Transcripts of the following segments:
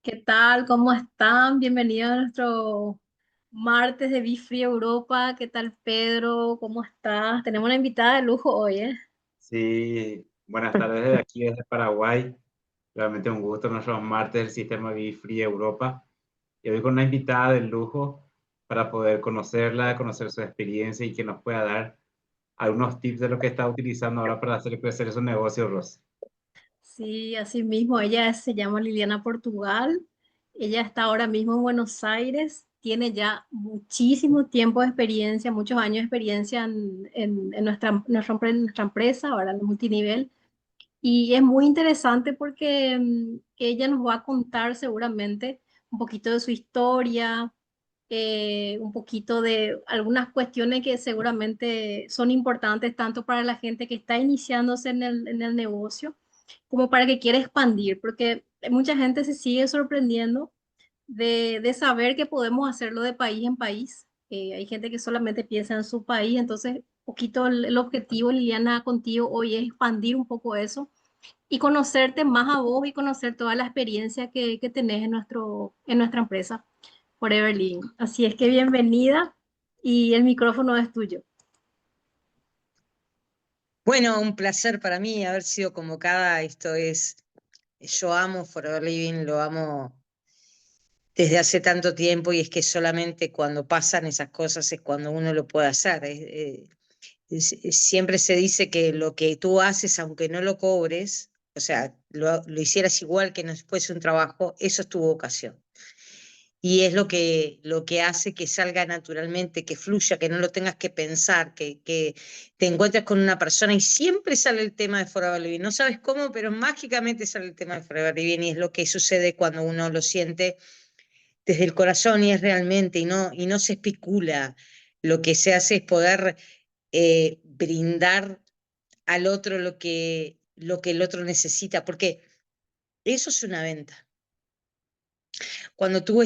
¿Qué tal? ¿Cómo están? Bienvenidos a nuestro martes de Be Free Europa. ¿Qué tal, Pedro? ¿Cómo estás? Tenemos una invitada de lujo hoy, ¿eh? Sí, buenas tardes desde aquí, desde Paraguay. Realmente un gusto nuestros martes del sistema Be Free Europa. Y hoy con una invitada de lujo para poder conocerla, conocer su experiencia y que nos pueda dar algunos tips de lo que está utilizando ahora para hacer crecer su negocio, Rosy. Sí, así mismo. Se llama Liliana Portugal. Ella está ahora mismo en Buenos Aires. Tiene ya muchísimo tiempo de experiencia, muchos años de experiencia en nuestra empresa, ahora en multinivel. Y es muy interesante porque ella nos va a contar seguramente un poquito de su historia, un poquito de algunas cuestiones que seguramente son importantes tanto para la gente que está iniciándose en el negocio como para que quiera expandir, porque mucha gente se sigue sorprendiendo de saber que podemos hacerlo de país en país. Hay gente que solamente piensa en su país, entonces, poquito el objetivo, Liliana, contigo hoy es expandir un poco eso y conocerte más a vos y conocer toda la experiencia que tenés en nuestra empresa, Forever Living. Así es que bienvenida y el micrófono es tuyo. Bueno, un placer para mí haber sido convocada. Yo amo Forever Living, lo amo desde hace tanto tiempo y es que solamente cuando pasan esas cosas es cuando uno lo puede hacer. Siempre se dice que lo que tú haces, aunque no lo cobres, o sea, lo hicieras igual que no fuese un trabajo, eso es tu vocación. Y es lo que hace que salga naturalmente, que fluya, que no lo tengas que pensar, que te encuentres con una persona y siempre sale el tema de Forever Living. No sabes cómo, pero mágicamente sale el tema de Forever Living y es lo que sucede cuando uno lo siente desde el corazón y es realmente, y no se especula. Lo que se hace es poder brindar al otro lo que el otro necesita, porque eso es una venta. Cuando tú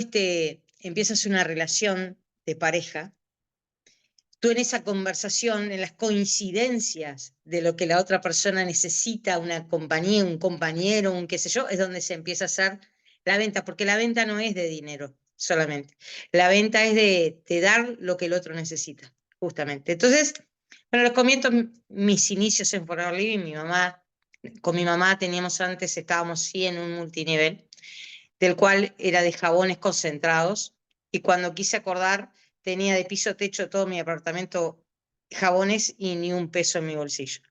empiezas una relación de pareja, tú en esa conversación, en las coincidencias de lo que la otra persona necesita, una compañía, un compañero, un qué sé yo, es donde se empieza a hacer la venta, porque la venta no es de dinero solamente. La venta es de dar lo que el otro necesita, justamente. Entonces, bueno, les comento mis inicios en Forever Living. Con mi mamá teníamos antes, estábamos sí en un multinivel, del cual era de jabones concentrados, y cuando quise acordar tenía de piso a techo todo mi apartamento jabones y ni un peso en mi bolsillo.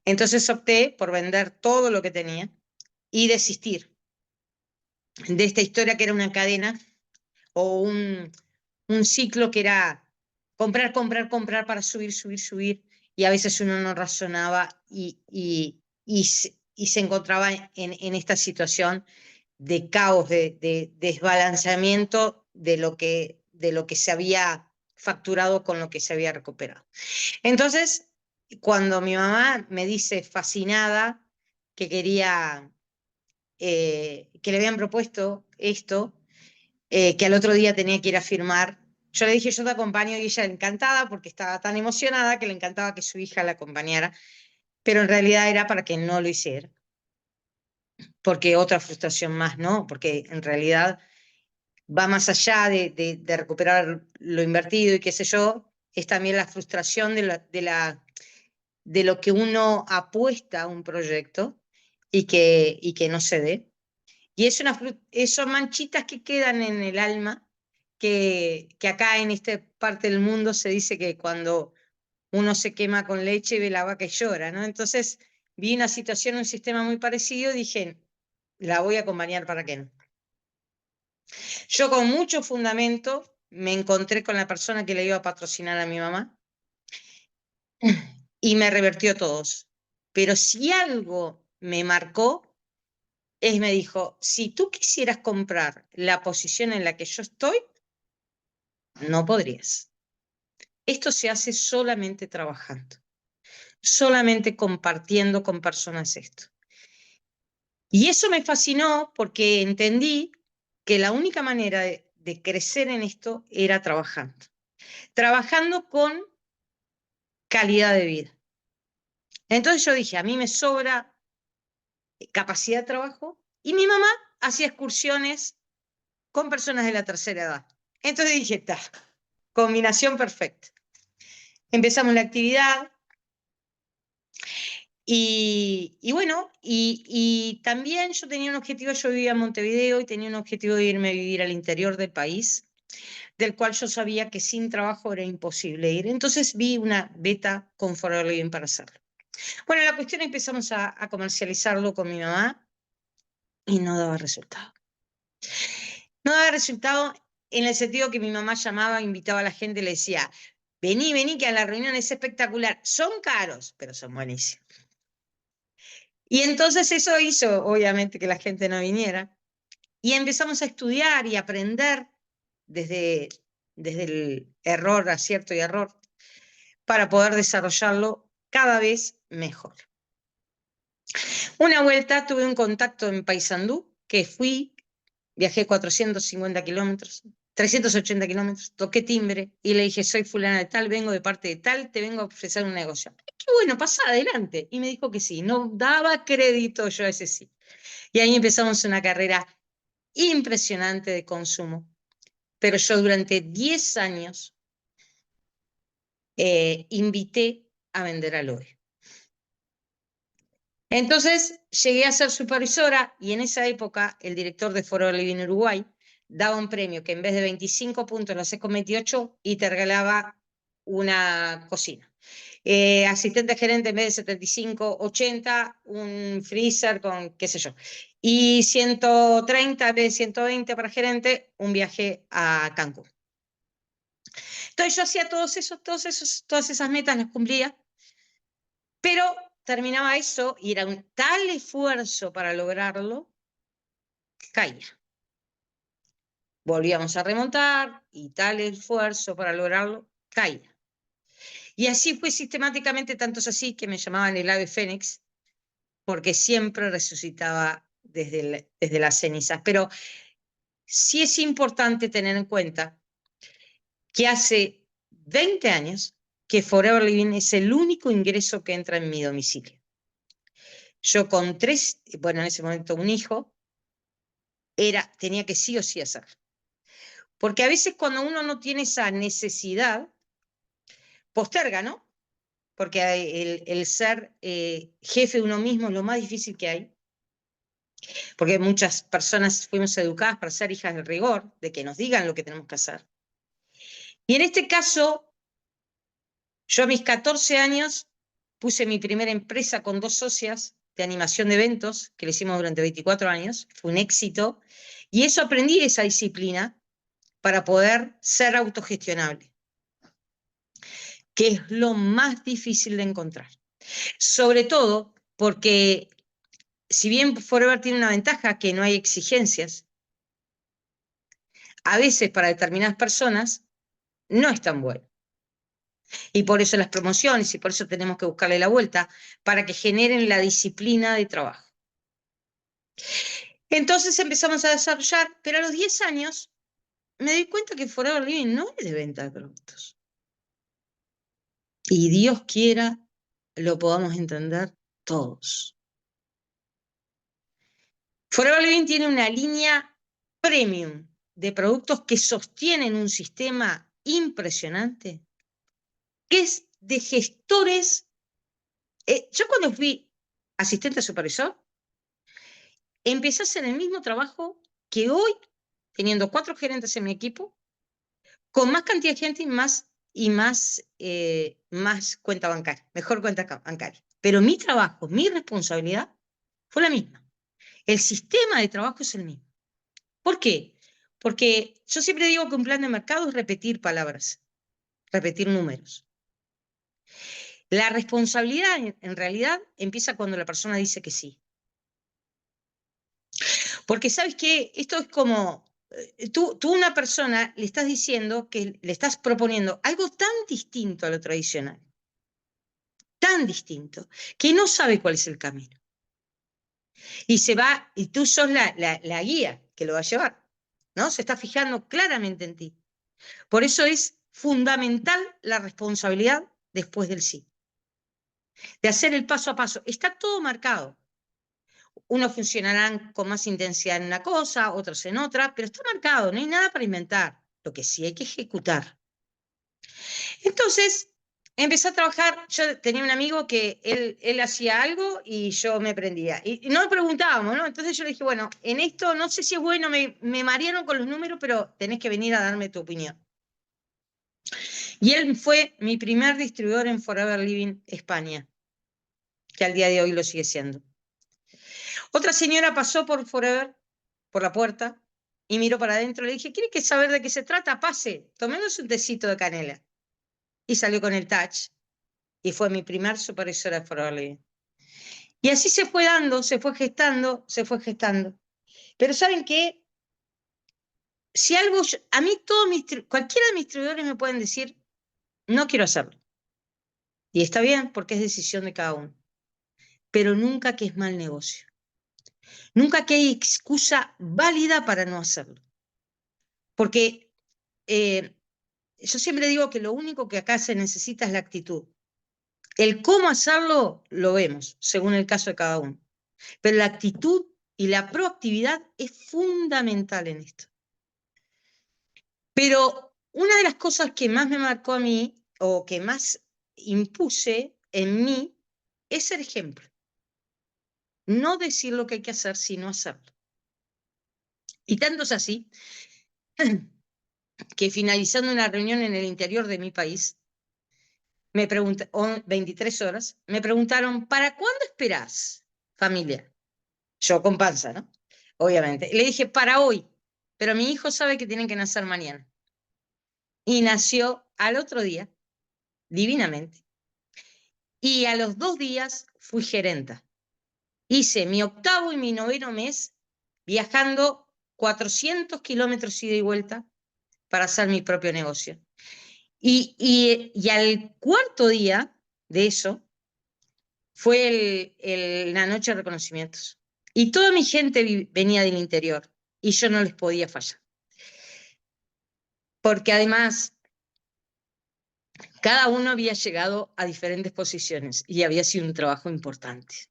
Entonces opté por vender todo lo que tenía y desistir de esta historia que era una cadena o un ciclo que era comprar, comprar, comprar para subir, subir, subir, y a veces uno no razonaba y se encontraba en esta situación de caos, de desbalanceamiento de lo que se había facturado con lo que se había recuperado. Entonces, cuando mi mamá me dice fascinada que que le habían propuesto esto, que al otro día tenía que ir a firmar, yo le dije, yo te acompaño, y ella encantada porque estaba tan emocionada que le encantaba que su hija la acompañara, pero en realidad era para que no lo hiciera, porque otra frustración más, ¿no? Porque en realidad va más allá de recuperar lo invertido y qué sé yo, es también la frustración de lo que uno apuesta a un proyecto y que no se dé. Y son manchitas que quedan en el alma, que acá en esta parte del mundo se dice que cuando uno se quema con leche ve la vaca y llora, ¿no? Entonces vi una situación, un sistema muy parecido y dije, la voy a acompañar para que no. Yo con mucho fundamento me encontré con la persona que le iba a patrocinar a mi mamá y me revertió todos. Pero si algo me marcó, me dijo, si tú quisieras comprar la posición en la que yo estoy, no podrías. Esto se hace solamente trabajando, solamente compartiendo con personas esto. Y eso me fascinó porque entendí que la única manera de crecer en esto era trabajando. Trabajando con calidad de vida. Entonces yo dije, a mí me sobra capacidad de trabajo y mi mamá hacía excursiones con personas de la tercera edad. Entonces dije, está, combinación perfecta. Empezamos la actividad y bueno, y también yo tenía un objetivo, yo vivía en Montevideo y tenía un objetivo de irme a vivir al interior del país, del cual yo sabía que sin trabajo era imposible ir. Entonces vi una beta con Forever Living para hacerlo. Bueno, la cuestión empezamos a comercializarlo con mi mamá y no daba resultado. No daba resultado en el sentido que mi mamá llamaba, invitaba a la gente y le decía, vení, vení, que a la reunión es espectacular. Son caros, pero son buenísimos. Y entonces eso hizo, obviamente, que la gente no viniera. Y empezamos a estudiar y aprender desde el error, acierto y error, para poder desarrollarlo cada vez mejor. Una vuelta tuve un contacto en Paysandú, que fui, viajé 450 kilómetros, 380 kilómetros, toqué timbre y le dije, soy fulana de tal, vengo de parte de tal, te vengo a ofrecer un negocio. Qué bueno, pasa adelante. Y me dijo que sí, no daba crédito yo a ese sí. Y ahí empezamos una carrera impresionante de consumo. Pero yo durante 10 años invité a vender aloe. Entonces llegué a ser supervisora y en esa época el director de Forever Living Uruguay daba un premio que en vez de 25 puntos lo haces con 28 y te regalaba una cocina. Asistente gerente en vez de 75, 80, un freezer con qué sé yo. Y 130 en vez de 120 para gerente, un viaje a Cancún. Entonces yo hacía todas esas metas, las cumplía, pero terminaba eso y era un tal esfuerzo para lograrlo, que caía. Volvíamos a remontar y tal esfuerzo para lograrlo, caía. Y así fue sistemáticamente, tanto es así que me llamaban el ave fénix, porque siempre resucitaba desde las cenizas. Pero sí es importante tener en cuenta que hace 20 años que Forever Living es el único ingreso que entra en mi domicilio. Yo con 3, bueno, en ese momento un hijo, tenía que sí o sí hacer. Porque a veces cuando uno no tiene esa necesidad, posterga, ¿no? Porque el ser jefe de uno mismo es lo más difícil que hay. Porque muchas personas fuimos educadas para ser hijas del rigor, de que nos digan lo que tenemos que hacer. Y en este caso, yo a mis 14 años puse mi primera empresa con 2 socias de animación de eventos, que lo hicimos durante 24 años, fue un éxito, y eso aprendí esa disciplina para poder ser autogestionable, que es lo más difícil de encontrar. Sobre todo porque, si bien Forever tiene una ventaja, que no hay exigencias, a veces para determinadas personas no es tan bueno. Y por eso las promociones, y por eso tenemos que buscarle la vuelta, para que generen la disciplina de trabajo. Entonces empezamos a desarrollar, pero a los 10 años me di cuenta que Forever Living no es de venta de productos. Y Dios quiera lo podamos entender todos. Forever Living tiene una línea premium de productos que sostienen un sistema impresionante, que es de gestores. Yo cuando fui asistente supervisor, empecé a hacer el mismo trabajo que hoy, teniendo 4 gerentes en mi equipo, con más cantidad de gente y más cuenta bancaria, mejor cuenta bancaria. Pero mi trabajo, mi responsabilidad fue la misma. El sistema de trabajo es el mismo. ¿Por qué? Porque yo siempre digo que un plan de mercado es repetir palabras, repetir números. La responsabilidad en realidad empieza cuando la persona dice que sí. Porque sabes que esto es como, tú a una persona le estás diciendo que le estás proponiendo algo tan distinto a lo tradicional, tan distinto, que no sabe cuál es el camino. Y se va, y tú sos la guía que lo va a llevar, ¿no? Se está fijando claramente en ti. Por eso es fundamental la responsabilidad después del sí, de hacer el paso a paso. Está todo marcado. Unos funcionarán con más intensidad en una cosa, otros en otra, pero está marcado, no hay nada para inventar. Lo que sí hay que ejecutar. Entonces, empecé a trabajar. Yo tenía un amigo que él hacía algo y yo me prendía. Y no preguntábamos, ¿no? Entonces yo le dije, bueno, en esto no sé si es bueno, me marearon con los números, pero tenés que venir a darme tu opinión. Y él fue mi primer distribuidor en Forever Living España, que al día de hoy lo sigue siendo. Otra señora pasó por Forever, por la puerta, y miró para adentro. Le dije, ¿quiere que saber de qué se trata? Pase, tomemos un tecito de canela. Y salió con el touch. Y fue mi primer supervisora de Forever Living. Y así se fue dando, se fue gestando, se fue gestando. Pero ¿saben qué? Si algo, a mí cualquiera de mis distribuidores me pueden decir, no quiero hacerlo. Y está bien, porque es decisión de cada uno. Pero nunca que es mal negocio. Nunca que hay excusa válida para no hacerlo. Porque yo siempre digo que lo único que acá se necesita es la actitud. El cómo hacerlo lo vemos, según el caso de cada uno. Pero la actitud y la proactividad es fundamental en esto. Pero una de las cosas que más me marcó a mí, o que más impuse en mí, es ser ejemplo. No decir lo que hay que hacer, sino hacerlo. Y tanto es así que finalizando una reunión en el interior de mi país, me 23 horas, me preguntaron, ¿para cuándo esperás, familia? Yo con panza, ¿no? Obviamente. Le dije, para hoy, pero mi hijo sabe que tienen que nacer mañana. Y nació al otro día, divinamente. Y a los 2 días fui gerenta. Hice mi 8º y mi 9º mes viajando 400 kilómetros ida y vuelta para hacer mi propio negocio. Y al 4.º día de eso fue la noche de reconocimientos. Y toda mi gente venía del interior y yo no les podía fallar. Porque además cada uno había llegado a diferentes posiciones y había sido un trabajo importante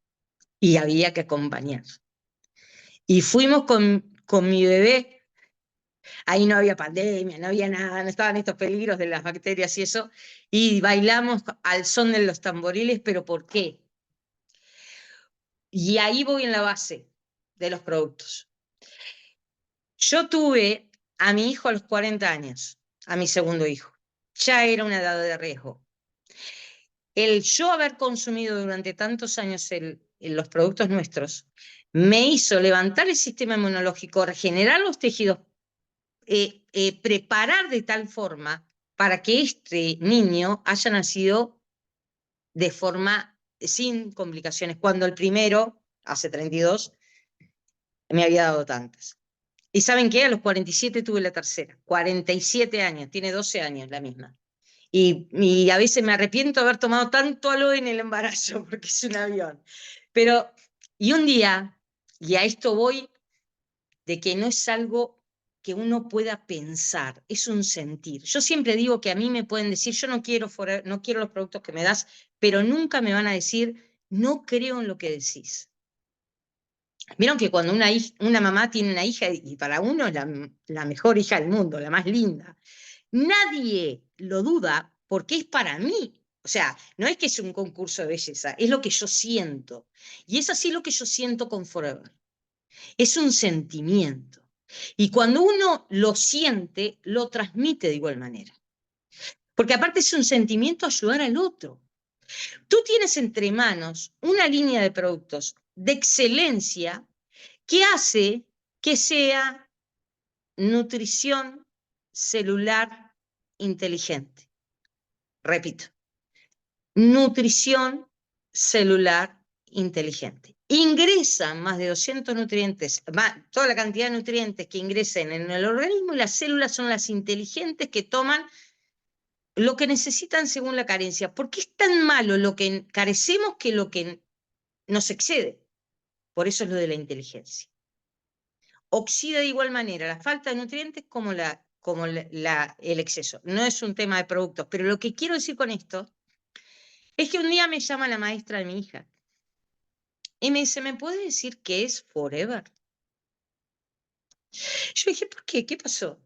y había que acompañar. Y fuimos con mi bebé. Ahí no había pandemia, no había nada, no estaban estos peligros de las bacterias y eso. Y bailamos al son de los tamboriles, ¿pero por qué? Y ahí voy en la base de los productos. Yo tuve a mi hijo a los 40 años, a mi segundo hijo. Ya era una edad de riesgo. El yo haber consumido durante tantos años los productos nuestros me hizo levantar el sistema inmunológico, regenerar los tejidos, preparar de tal forma para que este niño haya nacido de forma sin complicaciones, cuando el primero, hace 32, me había dado tantas. ¿Y saben qué? A los 47 tuve la tercera. 47 años, tiene 12 años la misma. Y a veces me arrepiento de haber tomado tanto aloe en el embarazo, porque es un avión. Pero, y un día, y a esto voy, de que no es algo que uno pueda pensar, es un sentir. Yo siempre digo que a mí me pueden decir, yo no quiero los productos que me das, pero nunca me van a decir, no creo en lo que decís. Vieron que cuando una mamá tiene una hija, y para uno es la mejor hija del mundo, la más linda, nadie lo duda porque es para mí. O sea, no es que es un concurso de belleza, es lo que yo siento. Y es así lo que yo siento con Forever. Es un sentimiento. Y cuando uno lo siente, lo transmite de igual manera. Porque aparte es un sentimiento ayudar al otro. Tú tienes entre manos una línea de productos de excelencia que hace que sea nutrición celular inteligente. Repito, nutrición celular inteligente. Ingresan más de 200 nutrientes, toda la cantidad de nutrientes que ingresen en el organismo, y las células son las inteligentes que toman lo que necesitan según la carencia. ¿Por qué es tan malo lo que carecemos que lo que nos excede? Por eso es lo de la inteligencia. Oxida de igual manera la falta de nutrientes como el exceso. No es un tema de productos, pero lo que quiero decir con esto es que un día me llama la maestra de mi hija Y me dice, ¿me puedes decir qué es forever? Yo dije, ¿por qué? ¿Qué pasó?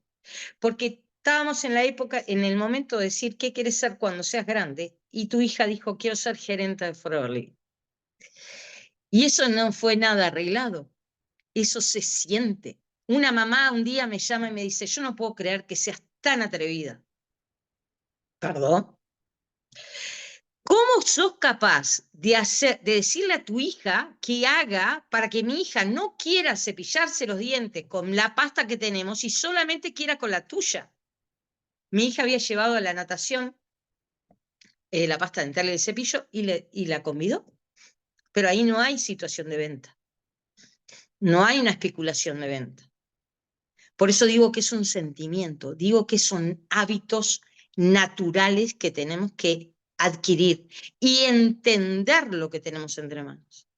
Porque estábamos en la época, en el momento de decir, ¿qué quieres ser cuando seas grande? Y tu hija dijo, quiero ser gerente de Forever Living. Y eso no fue nada arreglado. Eso se siente. Una mamá un día me llama y me dice, yo no puedo creer que seas tan atrevida. ¿Perdón? ¿Cómo sos capaz de decirle a tu hija que haga para que mi hija no quiera cepillarse los dientes con la pasta que tenemos y solamente quiera con la tuya? Mi hija había llevado a la natación la pasta dental y el cepillo y la convidó. Pero ahí no hay situación de venta. No hay una especulación de venta. Por eso digo que es un sentimiento, digo que son hábitos naturales que tenemos que adquirir y entender lo que tenemos entre manos.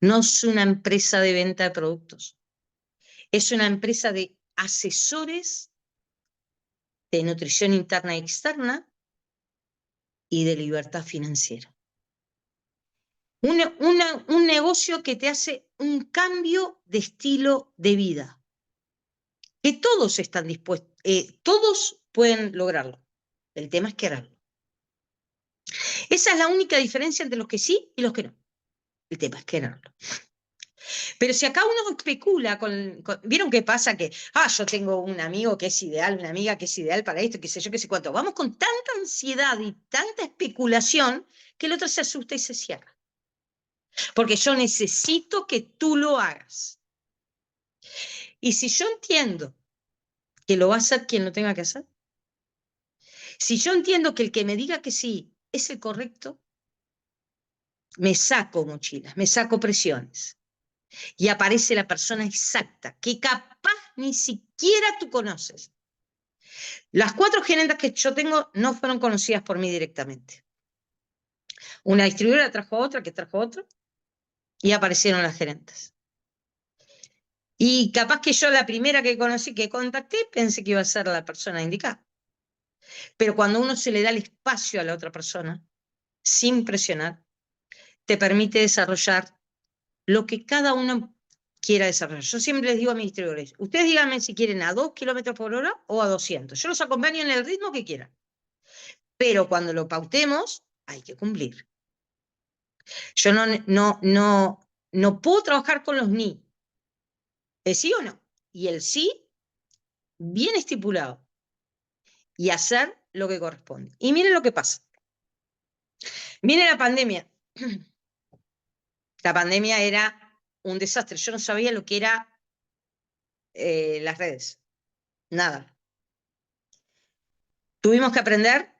No es una empresa de venta de productos, es una empresa de asesores de nutrición interna y externa y de libertad financiera. Un negocio que te hace un cambio de estilo de vida, que todos están dispuestos, todos pueden lograrlo. El tema es quererlo. Esa es la única diferencia entre los que sí y los que no. El tema es quererlo. Pero si acá uno especula ¿vieron qué pasa? Que, yo tengo un amigo que es ideal, una amiga que es ideal para esto, qué sé yo, qué sé cuánto. Vamos con tanta ansiedad y tanta especulación que el otro se asusta y se cierra. Porque yo necesito que tú lo hagas. Y si yo entiendo que lo va a hacer quien lo tenga que hacer, si yo entiendo que el que me diga que sí es el correcto, me saco mochilas, me saco presiones. Y aparece la persona exacta, que capaz ni siquiera tú conoces. Las 4 gerentes que yo tengo no fueron conocidas por mí directamente. Una distribuidora trajo a otra, que trajo a otra, y aparecieron las gerentes. Y capaz que yo la primera que conocí, que contacté, pensé que iba a ser la persona indicada. Pero cuando uno se le da el espacio a la otra persona, sin presionar, te permite desarrollar lo que cada uno quiera desarrollar. Yo siempre les digo a mis distribuidores, ustedes díganme si quieren a 2 kilómetros por hora o a 200. Yo los acompaño en el ritmo que quieran. Pero cuando lo pautemos, hay que cumplir. Yo no puedo trabajar con los ni. ¿Es sí o no? Y el sí, bien estipulado. Y hacer lo que corresponde. Y miren lo que pasa. Viene la pandemia. La pandemia era un desastre. Yo no sabía lo que era las redes. Nada. Tuvimos que aprender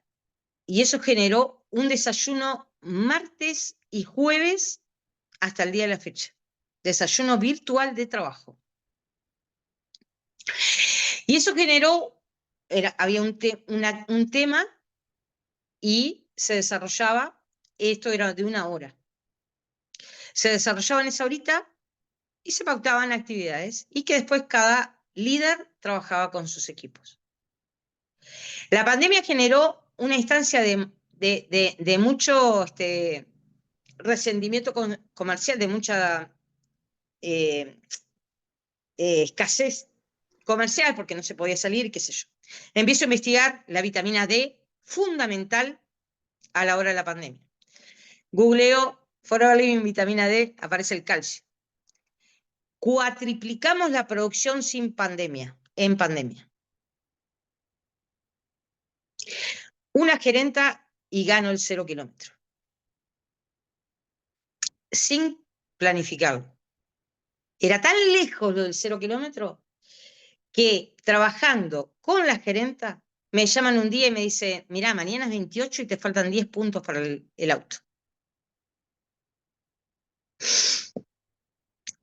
y eso generó un desayuno martes y jueves hasta el día de la fecha. Desayuno virtual de trabajo. Y eso generó, había un tema y se desarrollaba, esto era de 1 hora. Se desarrollaba en esa horita y se pautaban actividades y que después cada líder trabajaba con sus equipos. La pandemia generó una instancia de mucho resentimiento comercial, de mucha escasez comercial porque no se podía salir, qué sé yo. Empiezo a investigar la vitamina D, fundamental a la hora de la pandemia. Googleo Forever Living vitamina D, aparece el calcio. Cuatriplicamos la producción en pandemia. Una gerenta y gano el 0 kilómetro. Sin planificarlo. Era tan lejos lo del 0 kilómetro que trabajando con la gerenta me llaman un día y me dicen, mirá, mañana es 28 y te faltan 10 puntos para el auto.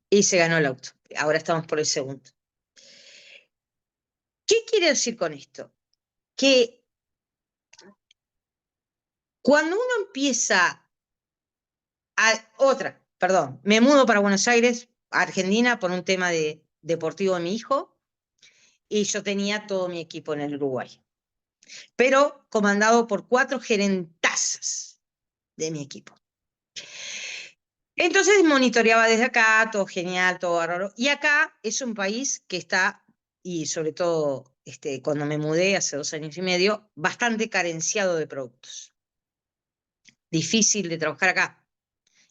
Y se ganó el auto. Ahora estamos por el segundo. ¿Qué quiere decir con esto? Que cuando uno empieza me mudo para Buenos Aires, Argentina, por un tema deportivo de mi hijo, y yo tenía todo mi equipo en el Uruguay, pero comandado por 4 gerentazas de mi equipo. Entonces monitoreaba desde acá, todo genial, todo bárbaro. Y acá es un país que está, y sobre todo cuando me mudé hace 2 años y medio, bastante carenciado de productos. Difícil de trabajar acá.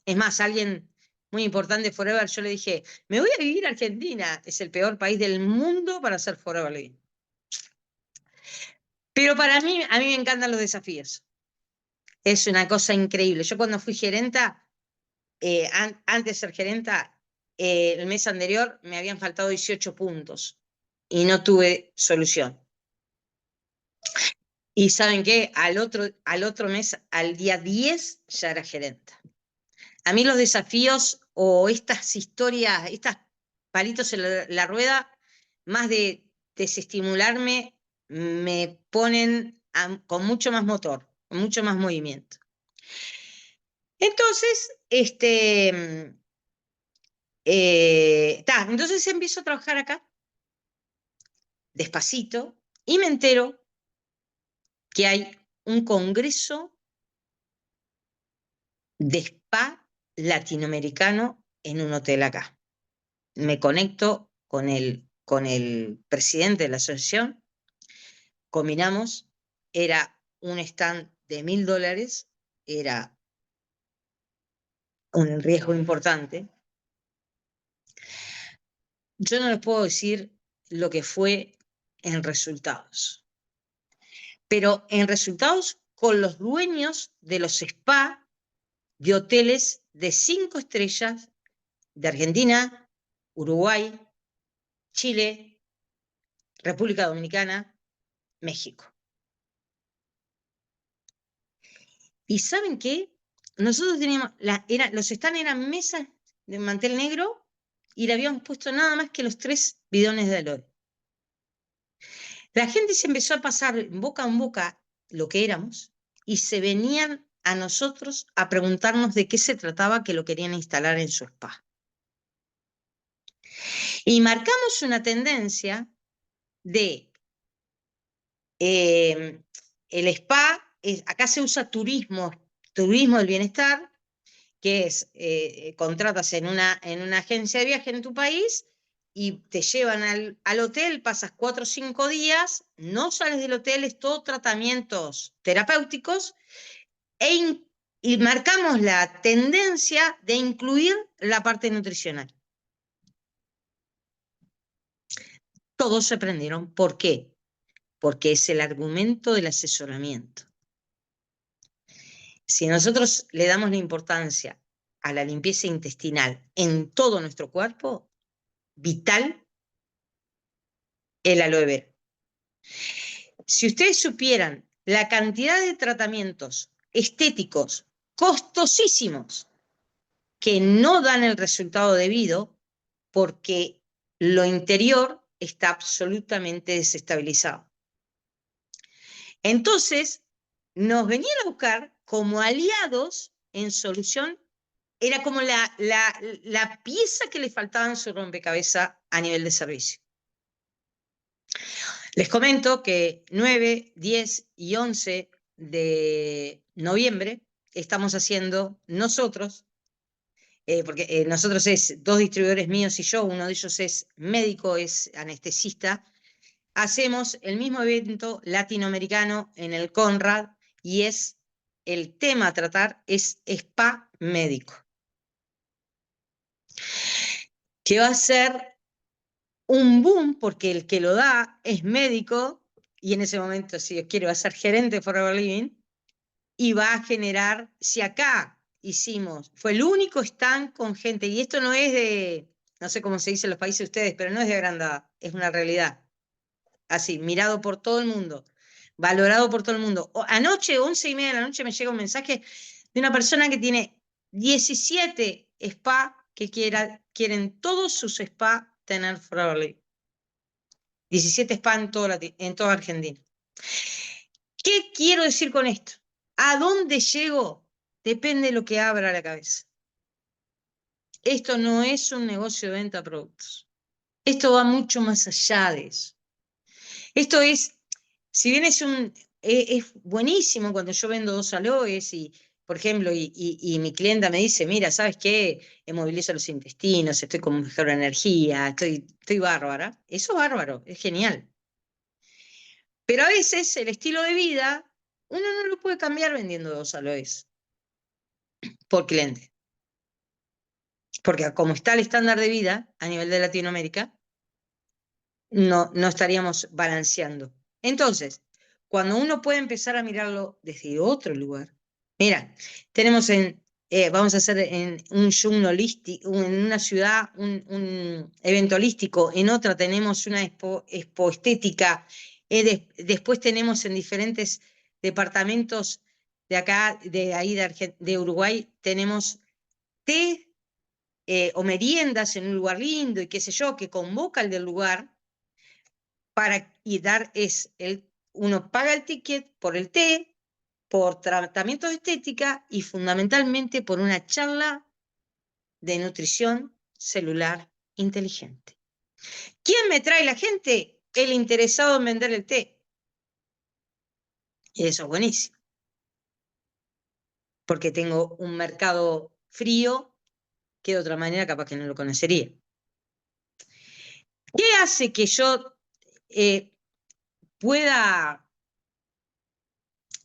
Es más, alguien muy importante de Forever, yo le dije, me voy a vivir a Argentina, es el peor país del mundo para hacer Forever Living. Pero para mí, a mí me encantan los desafíos. Es una cosa increíble. Yo cuando fui gerenta, antes de ser gerenta, el mes anterior me habían faltado 18 puntos y no tuve solución. Y ¿saben qué? Al otro mes, al día 10, ya era gerenta. A mí los desafíos o estas historias, estas palitos en la rueda, más de desestimularme, me ponen con mucho más motor, con mucho más movimiento. Entonces, entonces empiezo a trabajar acá, despacito, y me entero que hay un congreso de spa latinoamericano en un hotel acá. Me conecto con el presidente de la asociación, combinamos, era un stand de $1000, era un riesgo importante. Yo no les puedo decir lo que fue en resultados, pero en resultados con los dueños de los spa de hoteles de 5 estrellas de Argentina, Uruguay, Chile, República Dominicana, México. ¿Y saben qué? Nosotros teníamos, los stands eran mesas de mantel negro y le habíamos puesto nada más que los 3 bidones de aloe. La gente se empezó a pasar boca en boca lo que éramos y se venían a nosotros a preguntarnos de qué se trataba que lo querían instalar en su spa. Y marcamos una tendencia de el spa, acá se usa turismo del bienestar, que es, contratas en una agencia de viaje en tu país y te llevan al hotel, pasas 4 o 5 días, no sales del hotel, es todo tratamientos terapéuticos, y marcamos la tendencia de incluir la parte nutricional. Todos se prendieron. ¿Por qué? Porque es el argumento del asesoramiento. Si nosotros le damos la importancia a la limpieza intestinal en todo nuestro cuerpo, vital el aloe vera. Si ustedes supieran la cantidad de tratamientos estéticos costosísimos que no dan el resultado debido porque lo interior está absolutamente desestabilizado. Entonces, nos venían a buscar como aliados en solución, era como la pieza que le faltaba en su rompecabezas a nivel de servicio. Les comento que 9, 10 y 11 de noviembre estamos haciendo nosotros, porque nosotros es 2 distribuidores míos y yo, uno de ellos es médico, es anestesista, hacemos el mismo evento latinoamericano en el Conrad y el tema a tratar es spa médico, que va a ser un boom porque el que lo da es médico y en ese momento, si Dios quiere, va a ser gerente de Forever Living y va a generar, si acá fue el único stand con gente, y esto no es de, no sé cómo se dice en los países de ustedes, pero no es de agrandada, es una realidad. Así, mirado por todo el mundo, valorado por todo el mundo. Anoche, 11:30 de la noche, me llega un mensaje de una persona que tiene 17 spa que quieren todos sus spa tener Forever Living. 17 spa en toda Argentina. ¿Qué quiero decir con esto? ¿A dónde llego? Depende de lo que abra la cabeza. Esto no es un negocio de venta de productos. Esto va mucho más allá de eso. Esto es, si bien es buenísimo cuando yo vendo 2 aloes y por ejemplo, y mi clienta me dice, mira, ¿sabes qué? Movilizo los intestinos, estoy con mejor energía, estoy bárbara. Eso es bárbaro, es genial. Pero a veces el estilo de vida, uno no lo puede cambiar vendiendo 2 aloes por cliente. Porque como está el estándar de vida a nivel de Latinoamérica, no estaríamos balanceando. Entonces, cuando uno puede empezar a mirarlo desde otro lugar, mira, tenemos vamos a hacer en un Zoom holístico, en una ciudad un evento holístico, en otra tenemos una expo estética, después tenemos en diferentes departamentos de acá, de ahí de Uruguay, tenemos té o meriendas en un lugar lindo y qué sé yo, que convoca al del lugar uno paga el ticket por el té, por tratamientos de estética y fundamentalmente por una charla de nutrición celular inteligente. ¿Quién me trae la gente? El interesado en vender el té. Y eso es buenísimo, porque tengo un mercado frío que de otra manera capaz que no lo conocería. ¿Qué hace que yo pueda...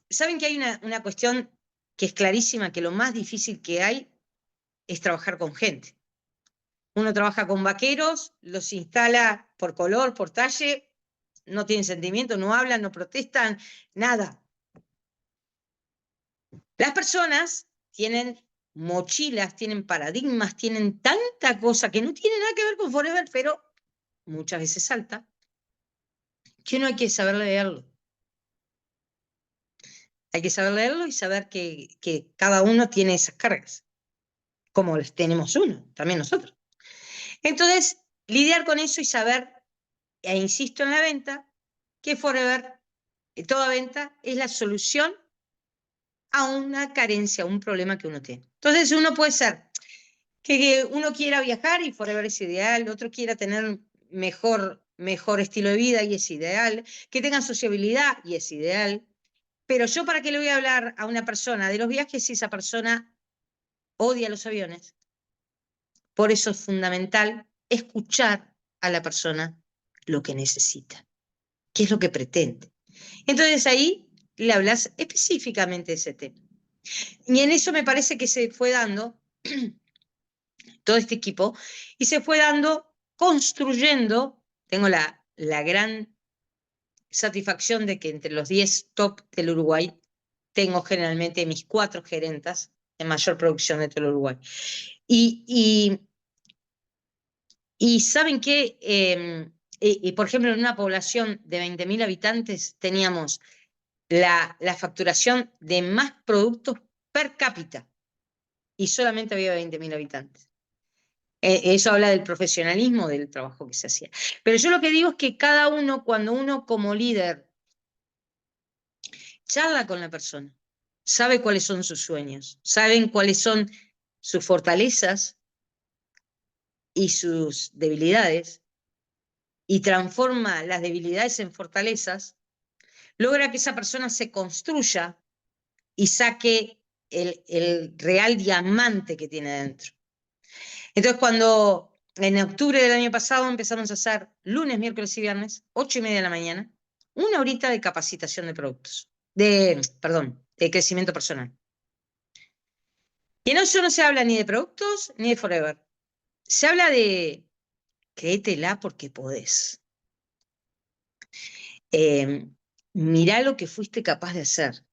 Saben que hay una cuestión que es clarísima, que lo más difícil que hay es trabajar con gente. Uno trabaja con vaqueros, los instala por color, por talle, no tienen sentimiento, no hablan, no protestan, nada. Las personas tienen mochilas, tienen paradigmas, tienen tanta cosa que no tiene nada que ver con Forever, pero muchas veces salta, que uno hay que saber leerlo. Hay que saber leerlo y saber que cada uno tiene esas cargas, como las tenemos uno, también nosotros. Entonces, lidiar con eso y saber, e insisto en la venta, que Forever, toda venta, es la solución a una carencia, a un problema que uno tiene. Entonces, uno puede ser que uno quiera viajar y Forever es ideal, otro quiera tener mejor estilo de vida y es ideal, que tenga sociabilidad y es ideal. Pero yo, ¿para qué le voy a hablar a una persona de los viajes si esa persona odia los aviones? Por eso es fundamental escuchar a la persona lo que necesita, qué es lo que pretende. Entonces ahí le hablas específicamente de ese tema. Y en eso me parece que se fue dando todo este equipo y se fue dando, construyendo, tengo la gran satisfacción de que entre los 10 top del Uruguay tengo generalmente mis 4 gerentas en mayor producción de todo el Uruguay. Y ¿saben qué? Por ejemplo, en una población de 20.000 habitantes teníamos la facturación de más productos per cápita y solamente había 20.000 habitantes. Eso habla del profesionalismo del trabajo que se hacía. Pero yo lo que digo es que cada uno, cuando uno como líder charla con la persona, sabe cuáles son sus sueños, saben cuáles son sus fortalezas y sus debilidades, y transforma las debilidades en fortalezas, logra que esa persona se construya y saque el real diamante que tiene dentro. Entonces, cuando en octubre del año pasado empezamos a hacer lunes, miércoles y viernes, 8:30 de la mañana, una horita de capacitación de productos, de crecimiento personal. Y en eso no se habla ni de productos ni de Forever. Se habla de créetela porque podés. Mirá lo que fuiste capaz de hacer.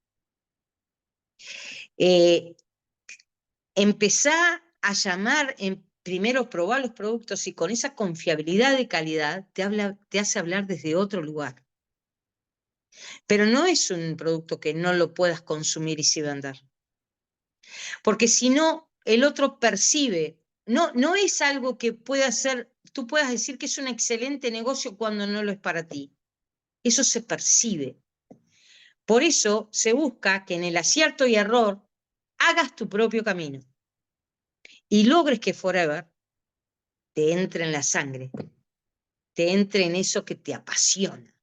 Empezá a llamar, primero probar los productos y con esa confiabilidad de calidad te hace hablar desde otro lugar. Pero no es un producto que no lo puedas consumir y sí vender. Porque si no, el otro percibe. No es algo que tú puedas decir que es un excelente negocio cuando no lo es para ti. Eso se percibe. Por eso se busca que en el acierto y error hagas tu propio camino y logres que Forever te entre en la sangre, te entre en eso que te apasiona,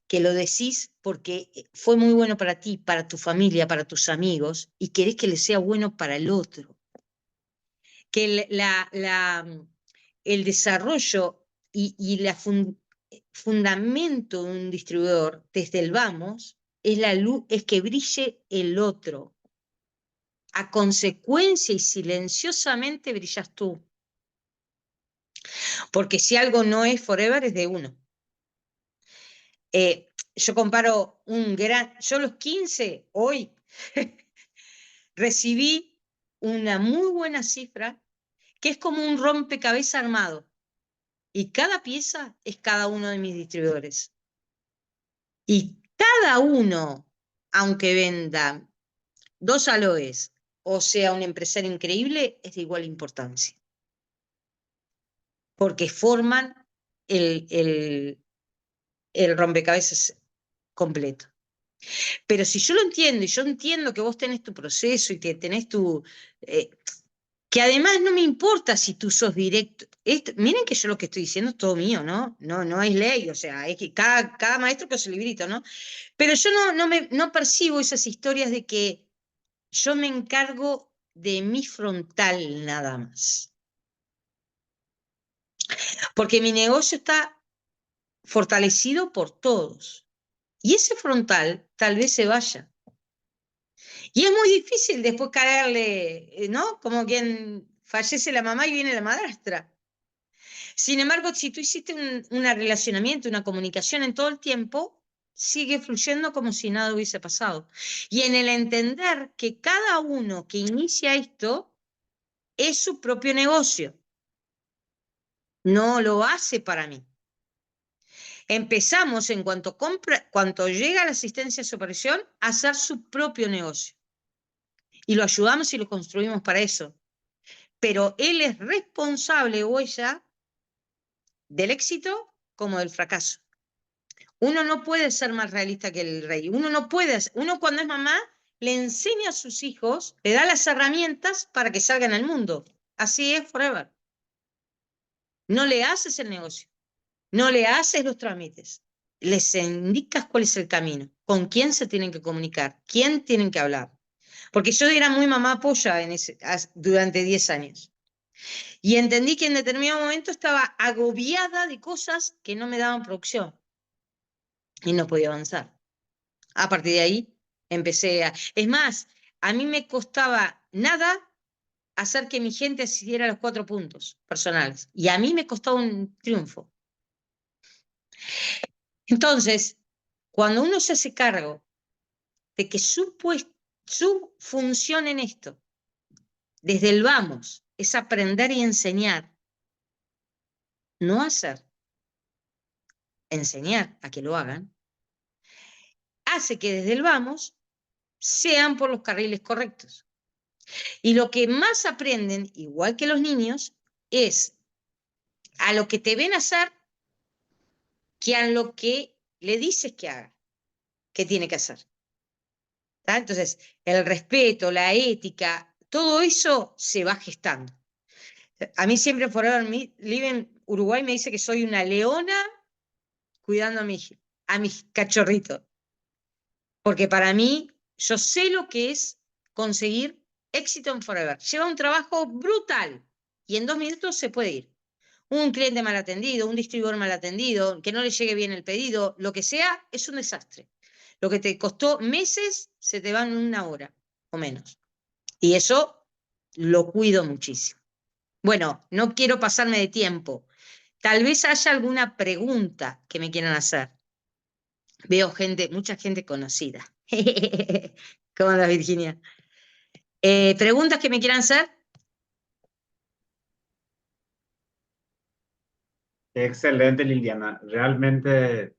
que lo decís porque fue muy bueno para ti, para tu familia, para tus amigos, y querés que le sea bueno para el otro. Que el desarrollo y la fundamento de un distribuidor desde el vamos es la luz, es que brille el otro. A consecuencia y silenciosamente brillas tú. Porque si algo no es forever, es de uno. Yo comparo yo a los 15, hoy, recibí una muy buena cifra, que es como un rompecabezas armado. Y cada pieza es cada uno de mis distribuidores. Y cada uno, aunque venda 2 aloes o sea un empresario increíble, es de igual importancia. Porque forman el rompecabezas completo. Pero si yo lo entiendo, y yo entiendo que vos tenés tu proceso y que tenés que además no me importa si tú sos directo. Miren que yo lo que estoy diciendo es todo mío, ¿no? No es ley, o sea, es que cada maestro que su librito, ¿no? Pero yo no percibo esas historias de que yo me encargo de mi frontal nada más. Porque mi negocio está fortalecido por todos. Y ese frontal tal vez se vaya. Y es muy difícil después caerle, ¿no? Como quien fallece la mamá y viene la madrastra. Sin embargo, si tú hiciste un relacionamiento, una comunicación en todo el tiempo, sigue fluyendo como si nada hubiese pasado. Y en el entender que cada uno que inicia esto es su propio negocio, no lo hace para mí. Empezamos en cuanto llega la asistencia a supervisión, a hacer su propio negocio. Y lo ayudamos y lo construimos para eso. Pero él es responsable o ella del éxito como del fracaso. Uno no puede ser más realista que el rey. Uno cuando es mamá, le enseña a sus hijos, le da las herramientas para que salgan al mundo. Así es forever. No le haces el negocio, no le haces los trámites, les indicas cuál es el camino, con quién se tienen que comunicar, quién tienen que hablar. Porque yo era muy mamá polla durante 10 años. Y entendí que en determinado momento estaba agobiada de cosas que no me daban producción. Y no podía avanzar. A partir de ahí empecé a... Es más, a mí me costaba nada hacer que mi gente asistiera a los 4 puntos personales. Y a mí me costó un triunfo. Entonces, cuando uno se hace cargo de que su función en esto, desde el vamos, es aprender y enseñar, no hacer, enseñar a que lo hagan, hace que desde el vamos sean por los carriles correctos. Y lo que más aprenden, igual que los niños, es a lo que te ven hacer que a lo que le dices que haga, que tiene que hacer. ¿Tá? Entonces, el respeto, la ética, todo eso se va gestando. A mí siempre Forever Living Uruguay me dice que soy una leona cuidando a mis cachorritos. Porque para mí, yo sé lo que es conseguir éxito en Forever. Lleva un trabajo brutal y en 2 minutos se puede ir. Un cliente mal atendido, un distribuidor mal atendido, que no le llegue bien el pedido, lo que sea, es un desastre. Lo que te costó meses, se te va en 1 hora o menos. Y eso lo cuido muchísimo. Bueno, no quiero pasarme de tiempo. Tal vez haya alguna pregunta que me quieran hacer. Veo mucha gente conocida. ¿Cómo andas, Virginia? ¿Preguntas que me quieran hacer? Excelente, Liliana. Realmente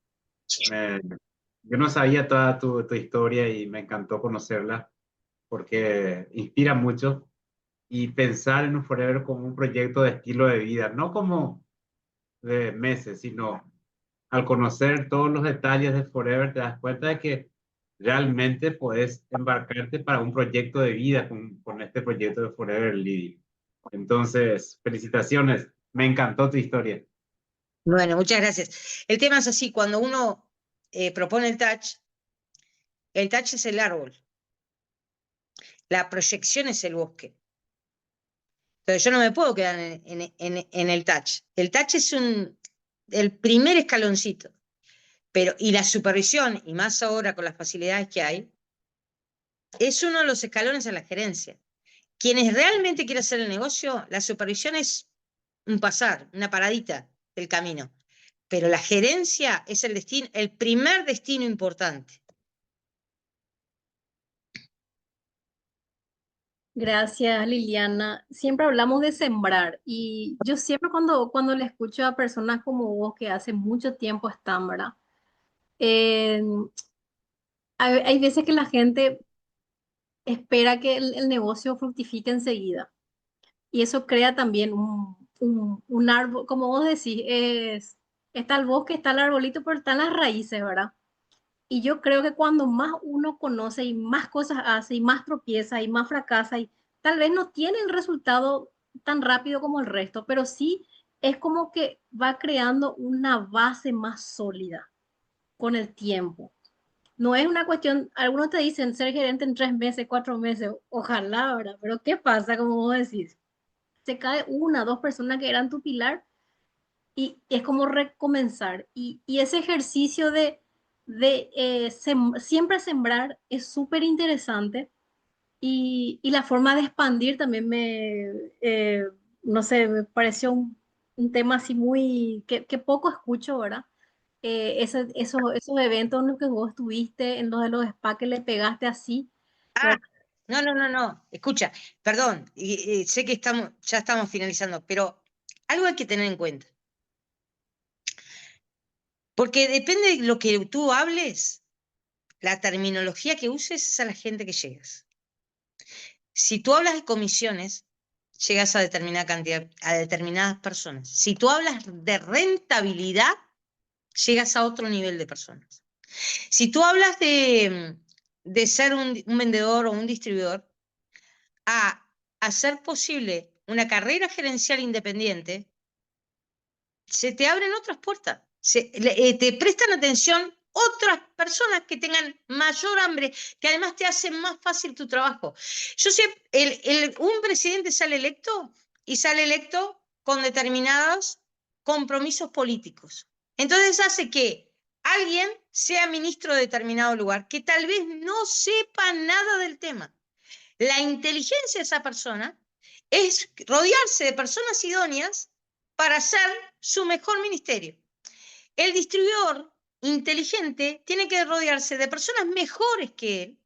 yo no sabía toda tu historia y me encantó conocerla porque inspira mucho y pensar en un Forever como un proyecto de estilo de vida, no como de meses, sino al conocer todos los detalles de Forever te das cuenta de que realmente puedes embarcarte para un proyecto de vida con este proyecto de Forever Living. Entonces, felicitaciones. Me encantó tu historia. Bueno, muchas gracias. El tema es así, cuando uno propone el touch es el árbol, la proyección es el bosque. Entonces yo no me puedo quedar en el touch. El touch es el primer escaloncito, y la supervisión, y más ahora con las facilidades que hay, es uno de los escalones en la gerencia. Quienes realmente quieren hacer el negocio, la supervisión es un pasar, una paradita del camino. Pero la gerencia es el destino, el primer destino importante. Gracias, Liliana. Siempre hablamos de sembrar y yo siempre cuando le escucho a personas como vos que hace mucho tiempo están, ¿verdad? Eh, hay veces que la gente espera que el negocio fructifique enseguida y eso crea también un árbol, como vos decís, está el bosque, está el arbolito, pero están las raíces, ¿verdad? Y yo creo que cuando más uno conoce y más cosas hace y más tropieza y más fracasa y tal vez no tiene el resultado tan rápido como el resto, pero sí es como que va creando una base más sólida con el tiempo. No es una cuestión, algunos te dicen ser gerente en 3 meses, 4 meses, ojalá, ¿verdad? Pero ¿qué pasa, como vos decís? Se cae una, dos personas que eran tu pilar y es como recomenzar. Y ese ejercicio de siempre sembrar es súper interesante y la forma de expandir también no sé, me pareció un tema así muy, que poco escucho, ¿verdad? Esos eventos en los que vos estuviste, en los de los spa que le pegaste así, Ah, ¿verdad? no. Escucha, perdón, y sé que ya estamos finalizando, pero algo hay que tener en cuenta. Porque depende de lo que tú hables, la terminología que uses es a la gente que llegas. Si tú hablas de comisiones, llegas a determinada cantidad, a determinadas personas. Si tú hablas de rentabilidad, llegas a otro nivel de personas. Si tú hablas de ser un vendedor o un distribuidor, a hacer posible una carrera gerencial independiente, se te abren otras puertas. Te prestan atención otras personas que tengan mayor hambre, que además te hacen más fácil tu trabajo. Yo sé, un presidente sale electo y sale electo con determinados compromisos políticos. Entonces hace que alguien sea ministro de determinado lugar, que tal vez no sepa nada del tema. La inteligencia de esa persona es rodearse de personas idóneas para hacer su mejor ministerio. El distribuidor inteligente tiene que rodearse de personas mejores que él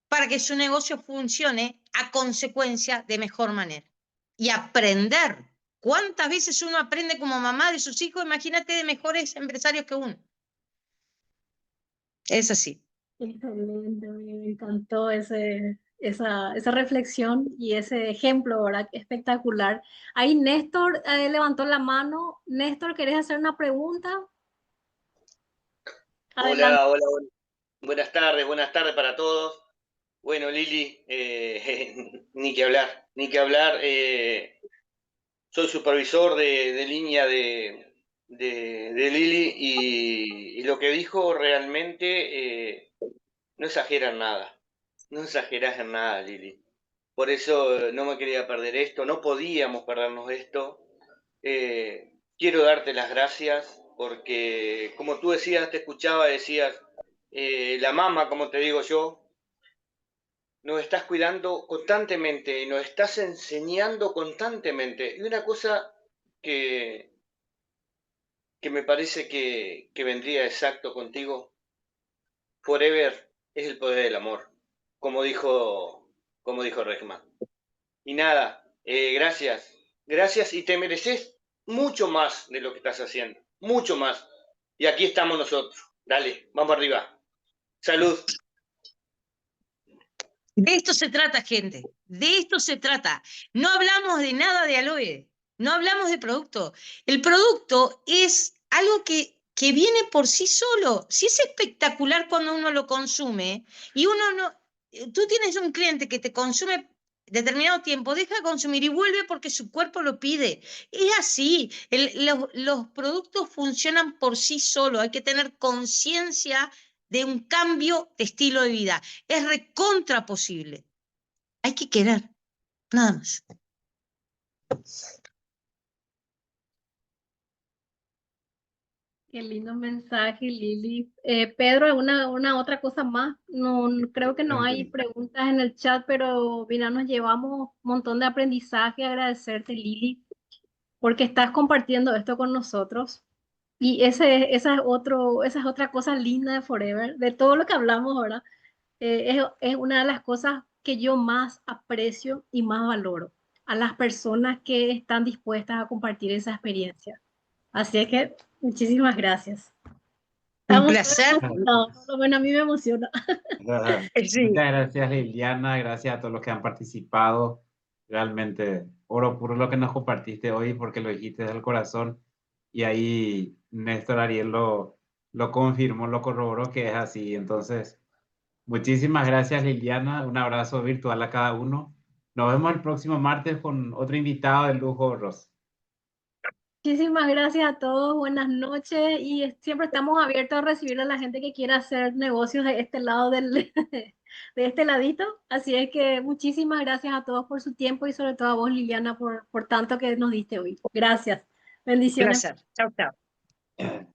para que su negocio funcione a consecuencia de mejor manera. Y aprender. ¿Cuántas veces uno aprende como mamá de sus hijos? Imagínate de mejores empresarios que uno. Es así. Excelente, me encantó esa reflexión y ese ejemplo, ¿verdad? Espectacular. Ahí Néstor levantó la mano. Néstor, ¿querés hacer una pregunta? Adelante. Hola, buenas tardes para todos. Bueno, Lili, ni que hablar, ni que hablar. Soy supervisor de línea de Lili y lo que dijo realmente no exagera en nada, no exageras en nada, Lili. Por eso no me quería perder esto, no podíamos perdernos esto. Quiero darte las gracias porque, como tú decías, te escuchaba, decías, la mama, como te digo yo, nos estás cuidando constantemente y nos estás enseñando constantemente. Y una cosa que, que me parece que vendría exacto contigo, forever es el poder del amor, como como dijo Regman. Y nada, gracias y te mereces mucho más de lo que estás haciendo, mucho más. Y aquí estamos nosotros. Dale, vamos arriba. Salud. De esto se trata, gente. De esto se trata. No hablamos de nada de aloe. No hablamos de producto. El producto es algo que viene por sí solo. Si es espectacular cuando uno lo consume y uno no. Tú tienes un cliente que te consume determinado tiempo, deja de consumir y vuelve porque su cuerpo lo pide. Es así, los productos funcionan por sí solos, hay que tener conciencia de un cambio de estilo de vida. Es recontra posible. Hay que querer, nada más. Qué lindo mensaje, Lili. Pedro, una otra cosa más. No, creo que no hay Tranquilo. preguntas en el chat, pero mira, nos llevamos un montón de aprendizaje. Agradecerte, Lili, porque estás compartiendo esto con nosotros. Y esa es otra cosa linda de Forever, de todo lo que hablamos ahora. Es una de las cosas que yo más aprecio y más valoro, a las personas que están dispuestas a compartir esa experiencia. Así es que muchísimas gracias. Un Estamos súper placer. emocionados, por lo menos a mí me emociona. Sí. Muchas gracias, Liliana. Gracias a todos los que han participado. Realmente, oro puro lo que nos compartiste hoy porque lo dijiste del corazón. Y ahí Néstor Ariel lo confirmó, lo corroboró que es así. Entonces, muchísimas gracias, Liliana. Un abrazo virtual a cada uno. Nos vemos el próximo martes con otro invitado de lujo, Ros. Muchísimas gracias a todos, buenas noches y siempre estamos abiertos a recibir a la gente que quiera hacer negocios de este lado de este ladito. Así es que muchísimas gracias a todos por su tiempo y sobre todo a vos, Liliana, por tanto que nos diste hoy. Gracias. Un Bendiciones. placer. Chao, chao.